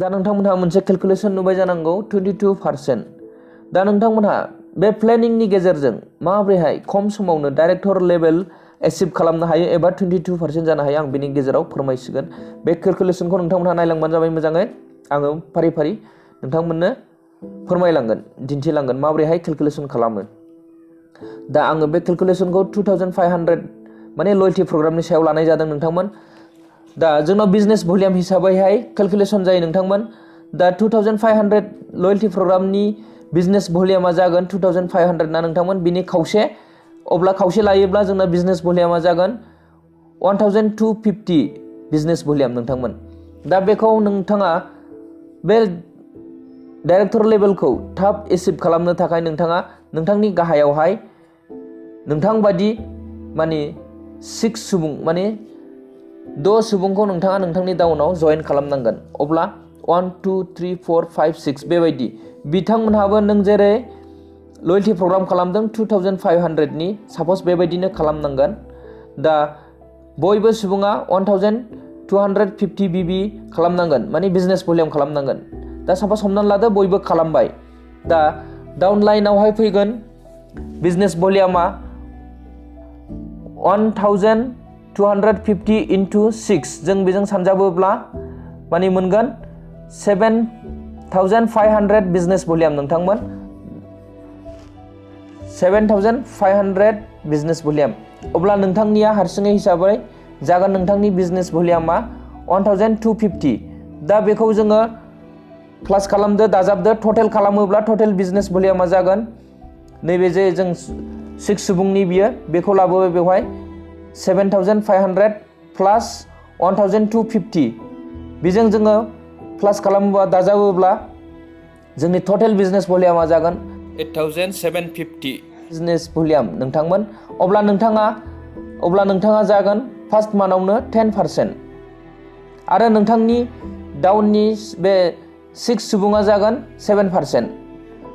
दा नोंथांमोनहा मोनसे कैलकुलेशन नुबाय जानांगौ 22%। दा नोंथांमोनहा बे प्लेनिंनि गेजेरजों माबोरैहाय खम समावनो डाइरेक्टर लेभेल एचिभ खालामनो हायो एबा 22% जानो हायो आं बेनि गेजेराव फोरमायसिगोन। बे कैलकुलेशनखौ नोंथांमोनहा नायलांबानो जाबाय मोजाङै। आङो फारि फारि नोंथांमोननो फोरमायलांगोन, दिन्थिलांगोन माबोरैहाय कैलकुलेशन खालामो। दा आङो बे कैलकुलेशनखौ 2500 माने लयल्टी प्रग्रामनि सायाव लानाय जादों नोंथांमोन। दा जोंनाव बिजनेस भलिउम हिसाबैहाय कैलकुलेशन जायो नोंथांमोन। दा 2500 लयल्टी प्रग्रामनि बिजनेस भलिउमा जागोन 2500 ना नोंथांमोन, बिनि खावसे। अब्ला खावसे लायोब्ला जोंना बिजनेस भलिउमा जागोन 1250 बिजनेस भलिउम नोंथांमोन। दा बेखौ नोंथाङा बे डाइरेक्टर लेभेलखौ थाब एचिभ खालामनो थाखाय नोंथाङा नोंथांनि गाहायावहाय नोंथां बादि माने 6 सुबुं माने 6 सुबुंखौ नोंथाङा नोंथांनि डाउनाव जइन खालामनांगोन। अब्ला 1 2 3 4 5 6 बेबायदि बिथांमोनहाबो नों जेरै लयल्टी प्रग्राम खालामदों 2500 नि सापस बेबायदिनो खालामनांगोन। दा बयबो सुबुङा 1250 BB खालामनांगोन माने बिजनेस भलिउम खालामनांगोन। दा सापस हमनानै लादो बयबो खालामबाय। दा डाउन लाइनावहाय फैगोन बिजनेस भलिउमा 1250 into 6 जों बेजों सानजाबोब्ला माने मोनगोन 7500 बिजनेस भलिउम नोंथांमोन। 7500 बिजनेस भलिउम। अब्ला नोंथांनिया हारसिङै हिसाबै जागोन नोंथांनि बिजनेस भलिउमा 1250। दा बेखौ जोङो प्लास खालामदो, दाजाबदो, टटेल खालामोब्ला टटेल बिजनेस भलिउमा जागोन नैबे जे जों 6 सुबुंनि बियो बेखौ लाबोबाय बेवहाय 7500 प्लास 1250 बेजों जोङो प्लास खालामोबा दाजाबोब्ला जोंनि टटेल बिजनेस भलिउमा जागोन 8750 बिजनेस भलिउम नोंथांमोन। अब्ला नोंथाङा जागोन फार्स्ट मान्थआवनो 10% आरो नोंथांनि डाउननि बे 6 सुबुङा जागोन 7%,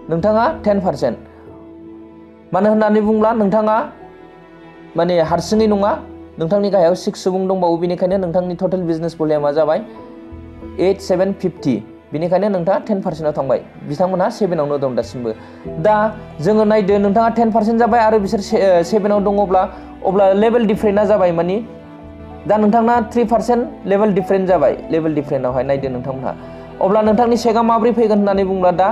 नोंथाङा 10%। मानो होननानै बुंब्ला नोंथाङा माने हारसिङै नङा, नोंथांनि गाहायाव 6 सुबुं दंबावो, बेनिखायनो नोंथांनि टटेल बिजनेस भलिउमा जाबाय 8750। बेनिखायनो नोंथाङा 10%आव थांबाय, बिथांमोनहा 7आवनो दं दासिमबो। दा जोङो नायदो नोंथाङा 10% जाबाय आरो बिसोर 7आव दङब्ला अब्ला लेभेल डिफारेन्टआ जाबाय मानि दा नोंथांना 3% लेभेल डिफारेन्ट जाबाय। लेभेल डिफारेन्टआवहाय नायदो नोंथांमोनहा। अब्ला नोंथांनि चेकआ माबोरै फैगोन होननानै बुंब्ला दा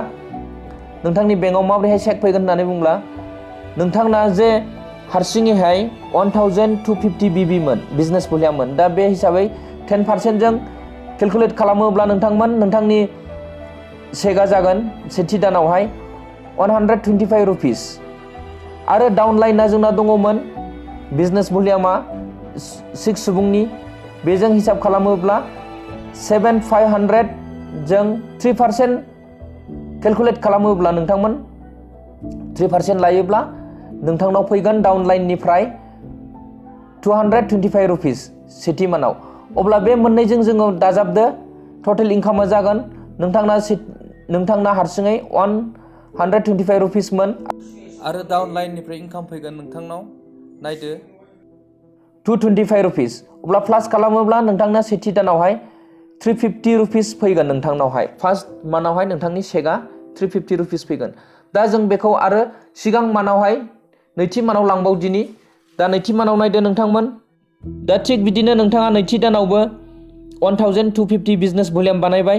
नोंथांनि बेंकआव माबोरैहाय चेक फैगोन होननानै बुंब्ला नोंथांना जे हारसिङैहाय 1250 BB मोन बिजनेस भलिउममोन। दा बे हिसाबै 10% जों केलकुलेट खालामोब्ला नोंथांनि चेकआ जागोन सेथि दानावहाय 125 रुपिस। आरो डाउन लाइना जोंना दङमोन बिजनेस भलिउमा 6 सुबुंनि, बेजों हिसाब खालामोब्ला 7500 जों 3% केलकुलेट खालामोब्ला नोंथांमोन 3% लायोब्ला नोंथांनाव फैगोन डाउन लाइननिफ्राय 225 रुपिस सेथि मान्थआव। अब्ला बे मोननैजों जोङो दाजाबदो टटेल इनकामा जागोन नोंथांना हारसिङै 125 रुपिसमोन आरो डाउन लाइननिफ्राय इनकाम फैगोन नोंथांनाव नायदो 225 रुपिस। अब्ला प्लास खालामोब्ला नोंथांना सेथि दानावहाय 350 रुपिस फैगोन नोंथांनावहाय। फार्स्ट मान्थआवहाय नोंथांनि चेकआ 350 रुपिस फैगोन। दा जों बेखौ आरो सिगां मान्थआवहाय नैथि मान्थआव लांबावदिनि। दा नैथि मान्थआव नायदो नोंथांमोन। दा थिग बिदिनो नोंथाङा नैथि दानावबो 1250 बिजनेस भलिउम बानायबाय।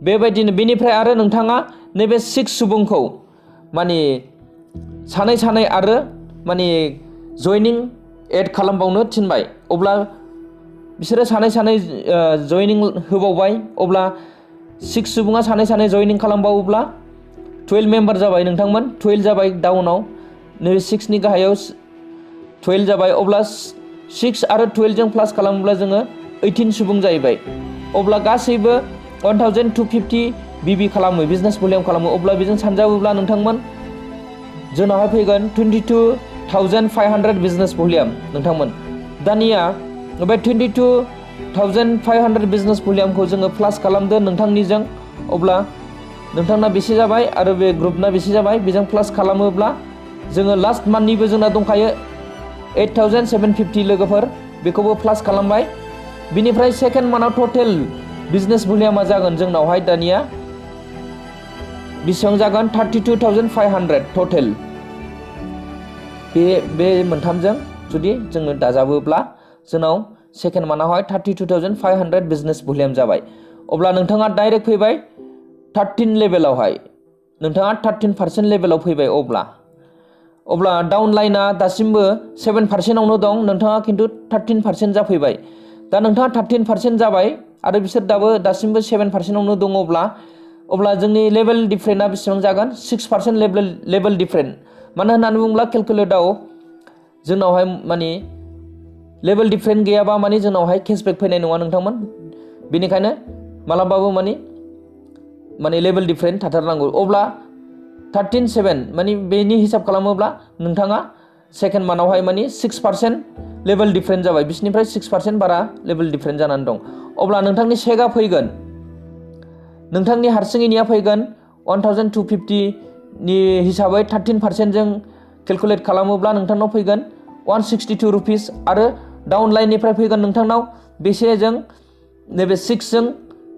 बेबायदिनो बेनिफ्राय आरो नोंथाङा नैबे 6 सुबुंखौ माने सानै आरो माने जयनिं एड खालामबावनो थिनबाय। अब्ला बिसोरो सानै जयनिं होबावबाय। अब्ला 6 सुबुङा सानै जयनिं खालामबावोब्ला 12 मेम्बार जाबाय नोंथांमोन। 12 जाबाय डाउनाव, नैबे 6 नि गाहायाव 12 जाबाय। अब्ला 6 आरो 12 जों प्लास खालामोब्ला जोङो 18 सुबुं जाहैबाय। अब्ला गासैबो 1250 BB खालामो, बिजनेस भलिउम खालामो। अब्ला बेजों सानजाबोब्ला नोंथांमोन जोंनावहाय फैगोन 22,500 बिजनेस भलिउम नोंथांमोन। दानिया बे 22,500 बिजनेस भलिउमखौ जोङो प्लास खालामदो नोंथांनिजों। अब्ला नोंथांना बेसे जाबाय आरो बे ग्रुपना बेसे जाबाय, बेजों प्लास खालामोब्ला जोङो लास्ट मान्थनिबो जोंना दंखायो 8750 लोगोफोर, बेखौबो प्लास खालामबाय। बिनिफ्राय सेकेन्ड मान्थआव टटेल बिजनेस भलिउमा जागोन जोंनावहाय दानिया बेसेबां जागोन 32,500 टटेल बे मोनथामजों जुदि जोङो दाजाबोब्ला जोंनाव सेकेन्ड मान्थआवहाय 32,500 बिजनेस भलिउम जाबाय। अब्ला नोंथाङा डाइरेक्ट फैबाय 13 लेभेलावहाय नोंथाङा 13% लेभेलाव फैबाय। अब्ला डाउनलाइना दासिमबो 7%आवनो दं, नोंथाङा खिन्थु 13% जाफैबाय। दा नोंथाङा 13% जाबाय आरो बिसोर दासिमबो 7%आवनो दङ। अब्ला जोंनि लेभेल डिफारेन्टआ बेसेबां जागोन 6% लेभेल डिफारेन्ट। मानो होननानै बुङोब्ला केलकुलेटआव जोंनावहाय माने लेभेल डिफारेन्ट गैयाबा माने जोंनावहाय केसबेक फैनाय नङा नोंथांमोन। बेनिखायनो मालाबाबो माने लेभेल डिफारेन्ट थाथारनांगौ। अब्ला 13.7 माने बेनि हिसाब खालामोब्ला नोंथाङा सेकेन्ड मान्थआवहाय माने 6% लेभेल डिफारेन्ट जाबाय, बिसिनिफ्राय 6% बारा लेभेल डिफारेन्ट जानानै दं। अब्ला नोंथांनि सेकआ फैगोन, नोंथांनि हारसिङैनिया फैगोन 1,250 नि हिसाबै 13% जों केलकुलेट खालामोब्ला नोंथांनाव फैगोन 162 रुपिस आरो डाउनलाइननिफ्राय फैगोन नोंथांनाव बेसे जों नैबे 6 जों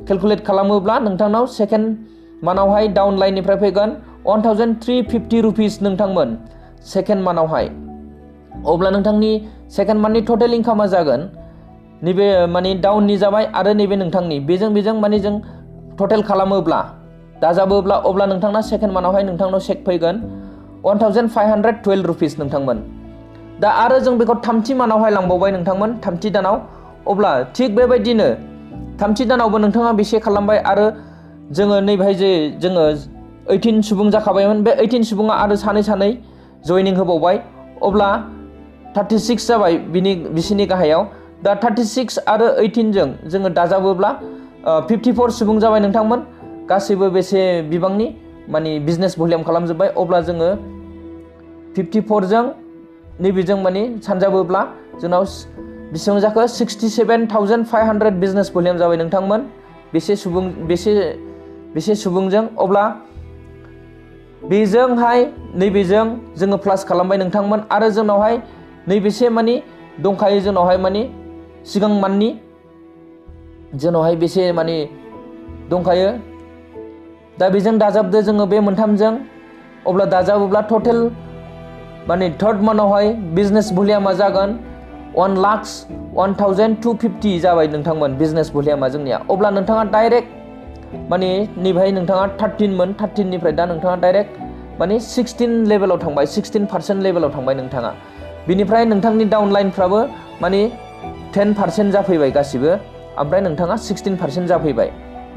केलकुलेट खालामोब्ला नोंथांनाव सेकेन्ड मान्थआवहाय डाउनलाइननिफ्राय फैगोन 1,350 रुपिस नोंथांमोन सेकेन्ड मान्थआवहाय। अब्ला नोंथांनि सेकेन्ड मान्थनि टटेल इनकामा जागोन नैबे माने डाउननि जाबाय आरो नैबे नोंथांनि बेजों माने जों टटेल खालामोब्ला दाजाबोब्ला अब्ला नोंथांना सेकेन्ड मान्थआवहाय नोंथांनाव चेक फैगोन 1,512 रुपिस नोंथांमोन। दा आरो जों बेखौ थामथि मान्थआवहाय लांबावबाय नोंथांमोन थामथि दानाव। अब्ला थिग बेबायदिनो थामथि दानावबो नोंथाङा बेसे खालामबाय आरो जोङो नैबेहाय जे जोङो 18 सुबुं जाखाबायमोन, बे 18 सुबुङा आरो सानै जयनिं होबावबाय। अब्ला 36 जाबाय बिसिनि गाहायाव। दा 36 आरो 18 जों जोङो दाजाबोब्ला 54 सुबुं जाबाय नोंथांमोन गासैबो बेसे बिबांनि माने बिजनेस भलिउम खालामजोब्बाय। अब्ला जोङो 54 जों नैबेजों माने सानजाबोब्ला जोंनाव बेसेबां जाखो 67,500 बिजनेस भलिउम जाबाय नोंथांमोन बेसे सुबुंजों। अब्ला बेजोंहाय नैबेजों जोङो प्लास खालामबाय नोंथांमोन आरो जोंनावहाय नैबेसे माने दंखायो जोंनावहाय माने सिगां मान्थनि जोंनावहाय बेसे माने दंखायो। दा बेजों दाजाबदो जोङो बे मोनथामजों। अब्ला दाजाबोब्ला टटेल माने थार्ड मान्थआवहाय बिजनेस भलिउमा जागोन 1,01,250 जाबाय नोंथांमोन बिजनेस भलिउमा जोंनिया। अब्ला नोंथाङा डाइरेक्ट माने नैबेहाय नोंथाङा 13मोन, 13निफ्राय दा नोंथाङा डाइरेक्ट माने 16 लेभेलाव थांबाय, 16% लेभेलाव थांबाय नोंथाङा। बिनिफ्राय नोंथांनि डाउनलाइनफ्राबो माने 10% जाफैबाय गासिबो, ओमफ्राय नोंथाङा 16% जाफैबाय।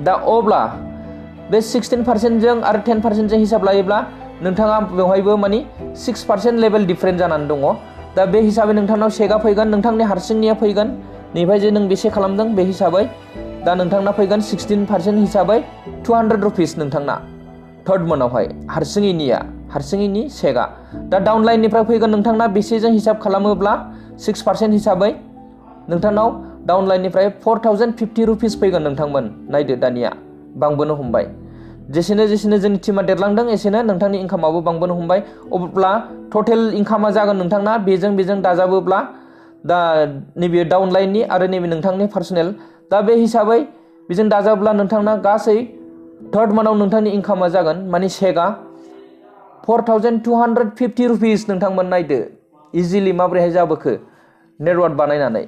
दा अब्ला बे 16% जों आरो 10% जों हिसाब लायोब्ला नोंथाङा बेवहायबो माने 6% लेभेल डिफारेन्ट जानानै दङ। दा बे हिसाबै नोंथांनाव चेकआ फैगोन, नोंथांनि हारसिंनिया फैगोन नैबे जे नों बेसे खालामदों बे हिसाबै। दा नोंथांना फैगोन 16% हिसाबै 200 रुपिस नोंथांना थार्ड मान्थआवहाय हारसिङैनि चेकआ। दा डाउनलाइननिफ्राय फैगोन नोंथांना बेसेजों हिसाब खालामोब्ला 6% हिसाबै नोंथांनाव डाउनलाइननिफ्राय 4,050 रुपिस फैगोन नोंथांमोन। नायदो दानिया बांबोनो हमबाय, जेसेनो जोंनि टिमा देरलांदों एसेनो नोंथांनि इनकामाबो बांबोनो हमबाय। अब्ला टटेल इनकामा जागोन नोंथांना बेजों दाजाबोब्ला दा नैबे डाउनलाइननि आरो नैबे नोंथांनि पार्सनेल। दा बे हिसाबै बेजों दाजाबोब्ला नोंथांना गासै थार्ड मान्थआव नोंथांनि इनकामा जागोन माने चेकआ 4,250 रुपिस नोंथांमोन। नायदो इजिलि माबोरैहाय जाबोखो नेटवार्क बानायनानै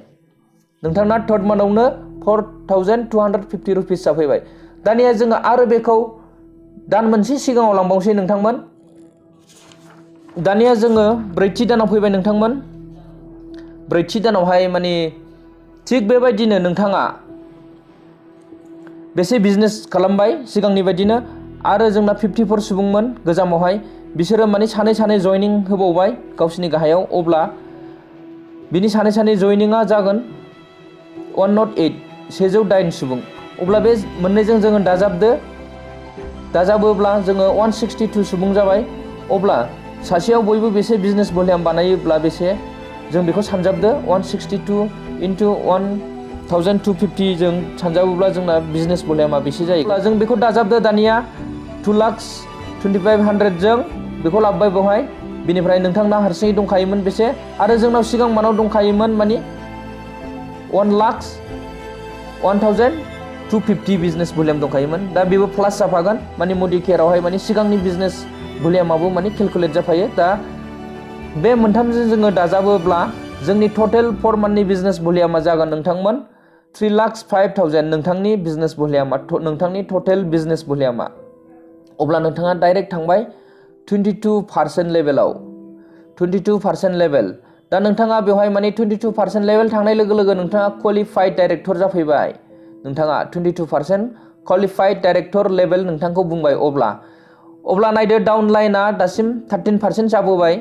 नोंथांना थार्ड मान्थआवनो 4,250 रुपिस जाफैबाय। दानिया जोङो आरो बेखौ दान मोनसे सिगाङाव लांबावसै नोंथांमोन। दानिया जोङो ब्रैथि दानाव फैबाय नोंथांमोन। ब्रैथि दानावहाय माने थिग बेबायदिनो नोंथाङा बेसे बिजनेस खालामबाय सिगांनि बायदिनो आरो जोंना 54 सुबुंमोन गोजामावहाय, बिसोरो माने सानै जयनिं होबावबाय गावसिनि गाहायाव। अब्ला बिनि सानै जयनिंआ जागोन 108 108 सुबुं। अब्ला बे मोननैजों जोङो दाजाबोब्ला जोङो 162 सुबुं जाबाय। अब्ला सासेयाव बयबो बेसे बिजनेस भलिउम बानायोब्ला बेसे जों बेखौ सानजाबदो 162 into 1,250 जों सानजाबोब्ला जोंना बिजनेस भलिउमा बेसे जायो। अब्ला जों बेखौ दाजाबदो दानिया 2,25,000 जों बेखौ लाबोबाय बेवहाय। बिनिफ्राय नोंथांना हारसिङै दंखायोमोन बेसे आरो जोंनाव सिगां मानाव दंखायोमोन माने 1,01,250 250 बिजनेस भलिउम दंखायोमोन दा बेबो प्लास जाफागोन माने मडिकेयारावहाय माने सिगांनि बिजनेस भलिउमाबो माने केलकुलेट जाफायो दा बे मोनथामजों जोङो दाजाबोब्ला जोंनि टटेल 4 मान्थनि बिजनेस भलिउमा जागोन नोंथांमोन 3,05,000 नोंथांनि बिजनेस भलिउमा नोंथांनि टटेल बिजनेस भलिउमा अब्ला नोंथाङा डाइरेक्ट थांबाय 22% लेभेलाव 22% लेभेल दा नोंथाङा बेवहाय माने 22% लेभेल थांनाय लोगो लोगो नोंथाङा क्वालिफाइड डाइरेक्टर जाफैबाय नोंथाङा 22% क्वालिफाइड डाइरेक्टर लेभेल नोंथांखौ बुंबाय अब्ला नायदो डाउन लाइनआ दासिम 13% जाबोबाय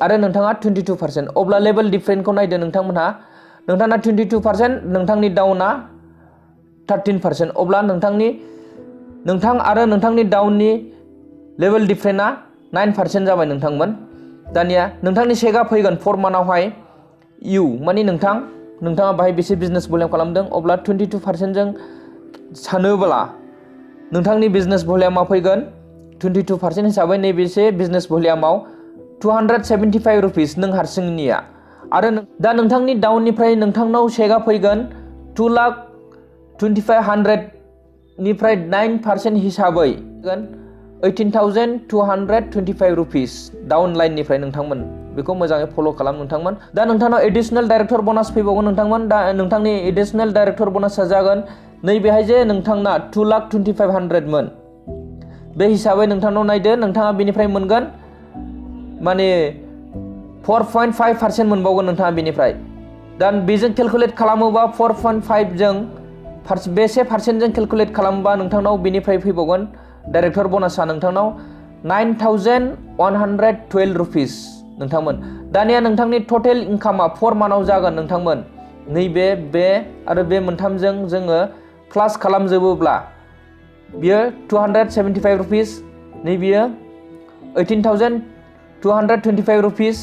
आरो नोंथाङा 22% अब्ला लेभेल डिफरेन्टखौ नायदो नोंथांमोनहा 22% नोंथांनि डाउनआ 13% अब्ला नोंथां आरो नोंथांनि डाउननि लेभेल डिफरेन्टआ 9% जाबाय नोंथांमोन दानिया नोंथांनि चेकआ फैगोन 4 मान्थआवहाय इउ माने नोंथाङा बाहाय बेसे बिजनेस भलिउम खालामदों अब्ला 22% जों सानोब्ला नोंथांनि बिजनेस भलिउमा फैगोन 22% हिसाबै नैबेसे बिजनेस भलिउमाव 275 रुपिस नों हारसिंनिया आरो दा नोंथांनि डाउननिफ्राय नोंथांनाव चेकआ फैगोन 2,25,100 निफ्राय 9% हिसाबै 18,225 रुपिस डाउन लाइननिफ्राय नोंथांमोन बेखौ मोजाङै फल' खालाम नोंथांमोन दा नोंथांनाव एडिशनेल डाइरेक्टर बोनास फैबावगोन नोंथांमोन दा नोंथांनि एडिशनेल डाइरेक्टर बोनासआ जागोन नैबेहाय जे नोंथांना 2,25,100 मोन बे हिसाबै नोंथांनाव नायदो नोंथाङा बेनिफ्राय मोनगोन माने 4.5% मोनबावगोन नोंथाङा बेनिफ्राय दा बेजों केलकुलेट खालामोबा 4.5 जों बेसे पार्सेन्टजों केलकुलेट खालामोबा नोंथांनाव बेनिफ्राय फैबावगोन डाइरेक्टर बोनासआ नोंथांनाव 9,112 रुपिस नोंथांमोन दानिया नोंथांनि टटेल इनकामा 4 मान्थआव जागोन नोंथांमोन नैबे आरो बे मोनथामजों जोङो प्लास खालामजोबोब्ला बियो 275 रुपिस नैबेयो 18,225 रुपिस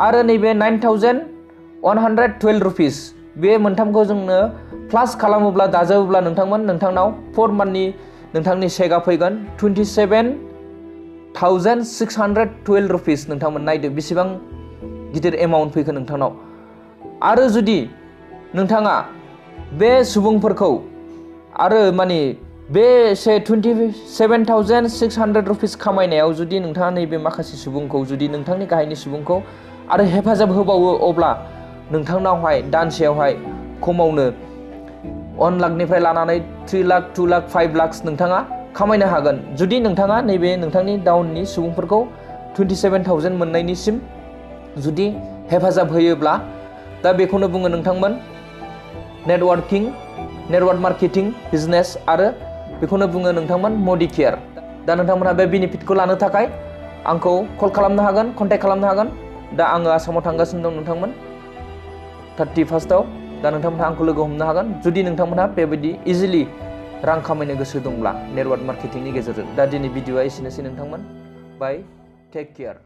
आरो नैबे 9,112 रुपिस बे मोनथामखौ जोंनो प्लास खालामोब्ला दाजाबोब्ला नोंथांनाव 4 मान्थनि नोंथांनि चेकआ फैगोन 27,612 रुपिस नोंथांमोन नायदो बेसेबां गिदिर एमाउन्ट फैखो नोंथांनाव आरो जुदि नोंथाङा बे सुबुंफोरखौ आरो माने बे 27,600 रुपिस खामायनायाव जुदि नोंथाङा नैबे माखासे सुबुंखौ जुदि नोंथांनि गाहायनि सुबुंखौ आरो हेफाजाब होबावो अब्ला नोंथांनावहाय दानसेयावहाय खमावनो 1 लाखनिफ्राय लानानै 3 लाख 2 लाख 5 लाख नोंथाङा खामायनो हागोन जुदि नोंथाङा नैबे नोंथांनि डाउननि सुबुंफोरखौ 27,000 मोननायनिसिम जुदि हेफाजाब होयोब्ला दा बेखौनो बुङो नोंथांमोन नेटवर्क मार्केटिं बिजनेस आरो बेखौनो बुङो नोंथांमोन मडिकेयार दा नोंथांमोनहा बे बेनिफिटखौ लानो थाखाय आंखौ कल खालामनो हागोन कन्टेक्ट खालामनो हागोन दा आङो आसामाव थांगासिनो दं नोंथांमोन 31 दा नोंथांमोनहा आंखौ लोगो हमनो हागोन जुदि नोंथांमोनहा बेबायदि इजिलि रां खामायनो गोसो दंब्ला नेटवर्क मार्केटिंनि गेजेरजों दा दिनै भिडिअआ एसेनोसै नोंथांमोन बाय टेक केयार